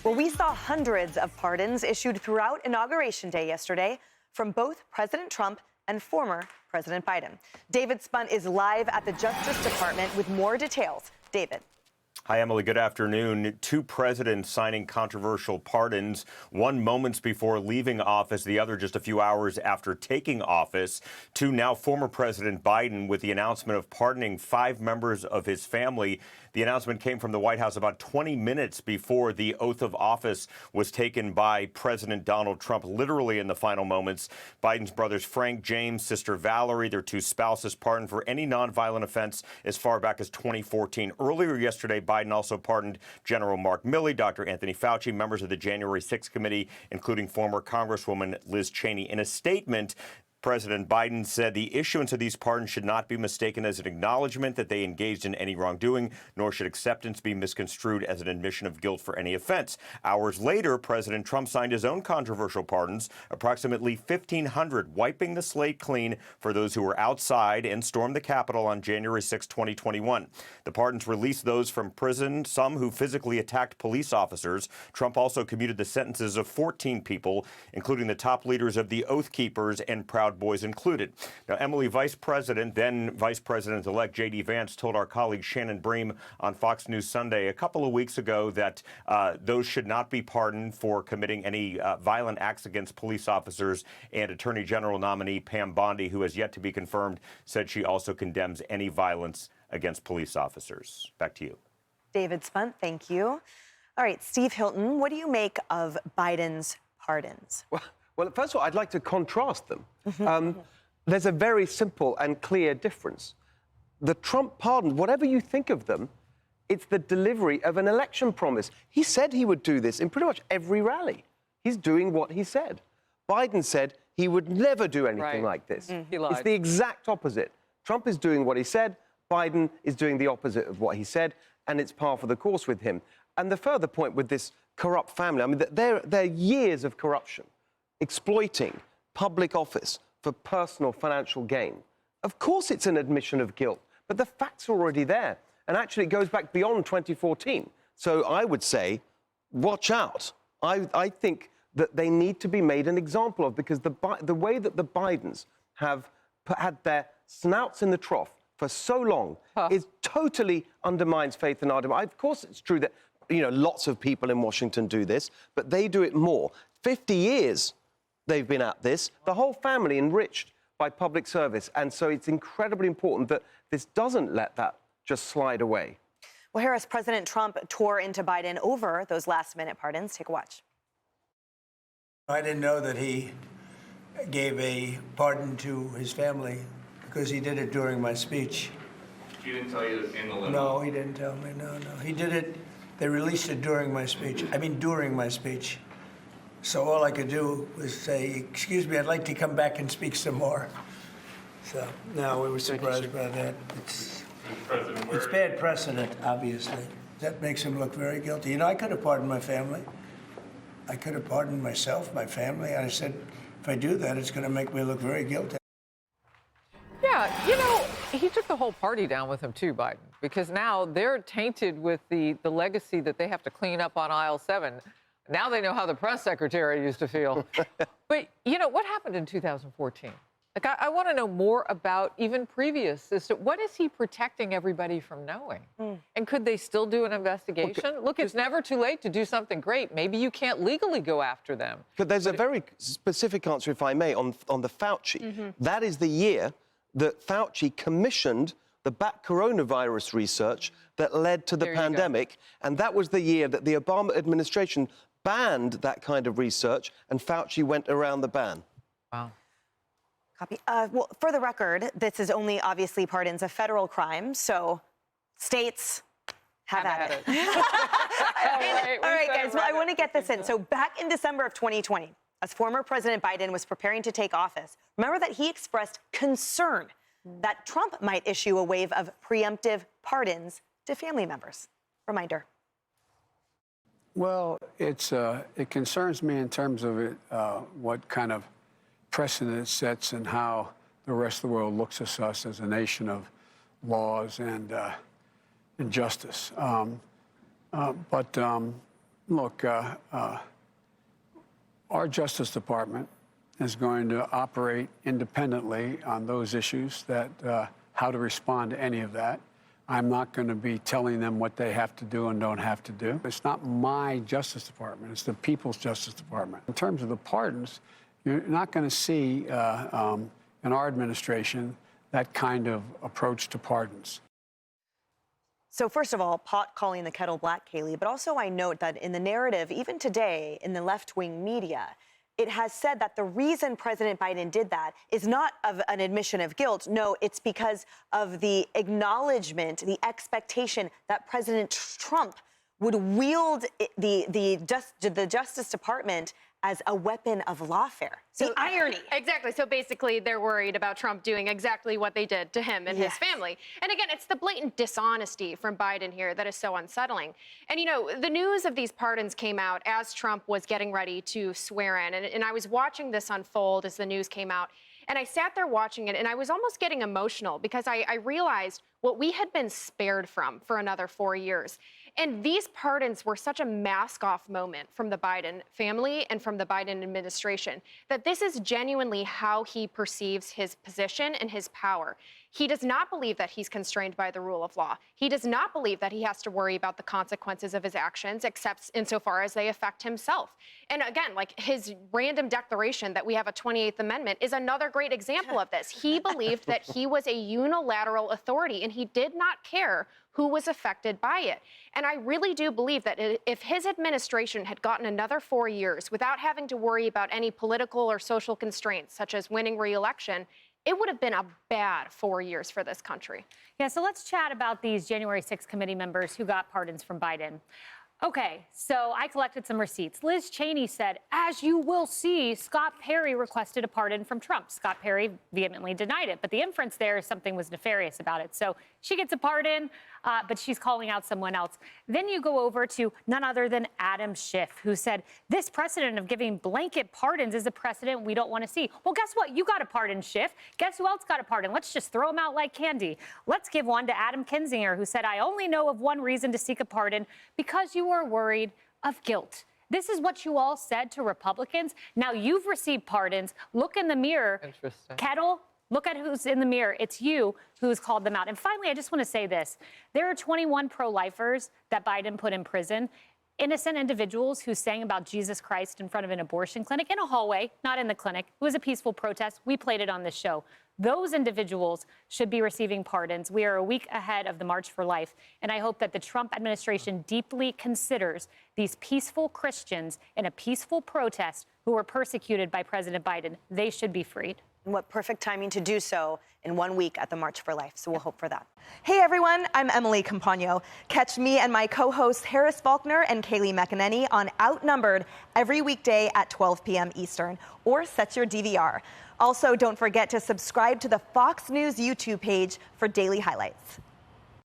Well, we saw hundreds of pardons issued throughout Inauguration Day yesterday from both President Trump and former President Biden. David Spunt is live at the Justice Department with more details. David. Hi, Emily. Good afternoon. Two presidents signing controversial pardons, one moments before leaving office, the other just a few hours after taking office. To now former President Biden with the announcement of pardoning 5 members of his family. The announcement came from the White House about 20 minutes before the oath of office was taken by President Donald Trump, literally in the final moments. Biden's brothers Frank, James, sister Valerie, their 2 spouses pardoned for any nonviolent offense as far back as 2014. Earlier yesterday, Biden also pardoned General Mark Milley, Dr. Anthony Fauci, members of the January 6th committee, including former Congresswoman Liz Cheney. In a statement, President Biden said the issuance of these pardons should not be mistaken as an acknowledgement that they engaged in any wrongdoing, nor should acceptance be misconstrued as an admission of guilt for any offense. Hours later, President Trump signed his own controversial pardons, approximately 1,500, wiping the slate clean for those who were outside and stormed the Capitol on January 6, 2021. The pardons released those from prison, some who physically attacked police officers. Trump also commuted the sentences of 14 people, including the top leaders of the Oath Keepers and Proud Boys included. Now, Emily, then Vice President-elect J.D. Vance told our colleague Shannon Bream on Fox News Sunday a couple of weeks ago that those should not be pardoned for committing any violent acts against police officers. And Attorney General nominee Pam Bondi, who has yet to be confirmed, said she also condemns any violence against police officers. Back to you. David Spunt, thank you. All right, Steve Hilton, what do you make of Biden's pardons? Well, first of all, I'd like to contrast them. There's a very simple and clear difference. The Trump pardon, whatever you think of them, it's the delivery of an election promise. He said he would do this in pretty much every rally. He's doing what he said. Biden said he would never do anything like this. He lied. It's the exact opposite. Trump is doing what he said. Biden is doing the opposite of what he said, and it's par for the course with him. And the further point with this corrupt family, I mean, there are years of corruption, exploiting public office for personal financial gain. Of course it's an admission of guilt, but the facts are already there. And actually it goes back beyond 2014. So I would say, watch out. I think that they need to be made an example of, because the way that the Bidens have had their snouts in the trough for so long is totally undermines faith in our democracy. Of course it's true that, you know, lots of people in Washington do this, but they do it more. 50 years they've been at this, the whole family enriched by public service. And so it's incredibly important that this doesn't let that just slide away. Well, Harris, President Trump tore into Biden over those last-minute pardons. Take a watch. I didn't know that he gave a pardon to his family because he did it during my speech. He didn't tell you in the limo? No, he didn't tell me, no. He did it, they released it during my speech. I mean, during my speech. So all I could do was say, excuse me, I'd like to come back and speak some more. So, no, we were surprised by that. It's bad precedent, obviously. That makes him look very guilty. You know, I could have pardoned my family. I could have pardoned myself, my family. And I said, if I do that, it's going to make me look very guilty. Yeah, you know, he took the whole party down with him too, Biden, because now they're tainted with the legacy that they have to clean up on aisle 7. Now they know how the press secretary used to feel. But, you know, what happened in 2014? Like, I want to know more about even previous system. What is he protecting everybody from knowing? And could they still do an investigation? Look, it's never too late to do something great. Maybe you can't legally go after them. But there's a very specific answer, if I may, on the Fauci. That is the year that Fauci commissioned the bat coronavirus research that led to the pandemic. And that was the year that the Obama administration banned that kind of research, and Fauci went around the ban. Wow. Copy. Well, for the record, this is only obviously pardons of federal crimes, so states have at it. All right, guys, well, I want to get this in. So back in December of 2020, as former President Biden was preparing to take office, remember that he expressed concern that Trump might issue a wave of preemptive pardons to family members. Reminder. Well, it concerns me in terms of what kind of precedent it sets and how the rest of the world looks at us as a nation of laws and justice. But Look, our Justice Department is going to operate independently on those issues, that how to respond to any of that. I'm not going to be telling them what they have to do and don't have to do. It's not my Justice Department. It's the people's Justice Department. In terms of the pardons, you're not going to see in our administration that kind of approach to pardons. So first of all, pot calling the kettle black, Kayleigh, but also I note that in the narrative, even today in the left-wing media, it has said that the reason President Biden did that is not of an admission of guilt. No, it's because of the acknowledgement, the expectation that President Trump would wield the Justice Department as a weapon of lawfare. So the irony. Exactly. So basically, they're worried about Trump doing exactly what they did to him and his family. And again, it's the blatant dishonesty from Biden here that is so unsettling. And, you know, the news of these pardons came out as Trump was getting ready to swear in. And I was watching this unfold as the news came out. And I sat there watching it, and I was almost getting emotional because I realized what we had been spared from for another 4 years. And these pardons were such a mask-off moment from the Biden family and from the Biden administration that this is genuinely how he perceives his position and his power. He does not believe that he's constrained by the rule of law. He does not believe that he has to worry about the consequences of his actions, except insofar as they affect himself. And again, like his random declaration that we have a 28th Amendment is another great example of this. He believed that he was a unilateral authority, and he did not care who was affected by it. And I really do believe that if his administration had gotten another 4 years without having to worry about any political or social constraints, such as winning re-election, it would have been a bad 4 years for this country. Yeah, so let's chat about these January 6th committee members who got pardons from Biden. Okay, so I collected some receipts. Liz Cheney said, as you will see, Scott Perry requested a pardon from Trump. Scott Perry vehemently denied it, but the inference there is something was nefarious about it. So she gets a pardon, but she's calling out someone else. Then you go over to none other than Adam Schiff, who said, this precedent of giving blanket pardons is a precedent we don't want to see. Well, guess what? You got a pardon, Schiff. Guess who else got a pardon? Let's just throw them out like candy. Let's give one to Adam Kinzinger, who said, I only know of one reason to seek a pardon, because you were worried of guilt. This is what you all said to Republicans. Now you've received pardons. Look in the mirror. Interesting. Kettle, look at who's in the mirror. It's you who's called them out. And finally, I just want to say this. There are 21 pro-lifers that Biden put in prison. Innocent individuals who sang about Jesus Christ in front of an abortion clinic in a hallway, not in the clinic. It was a peaceful protest. We played it on this show. Those individuals should be receiving pardons. We are a week ahead of the March for Life, and I hope that the Trump administration deeply considers these peaceful Christians in a peaceful protest who were persecuted by President Biden. They should be freed. And what perfect timing to do so in 1 week at the March for Life. So we'll hope for that. Hey, everyone. I'm Emily Campagno. Catch me and my co-hosts Harris Faulkner and Kayleigh McEnany on Outnumbered every weekday at 12 p.m. Eastern, or set your DVR. Also, don't forget to subscribe to the Fox News YouTube page for daily highlights.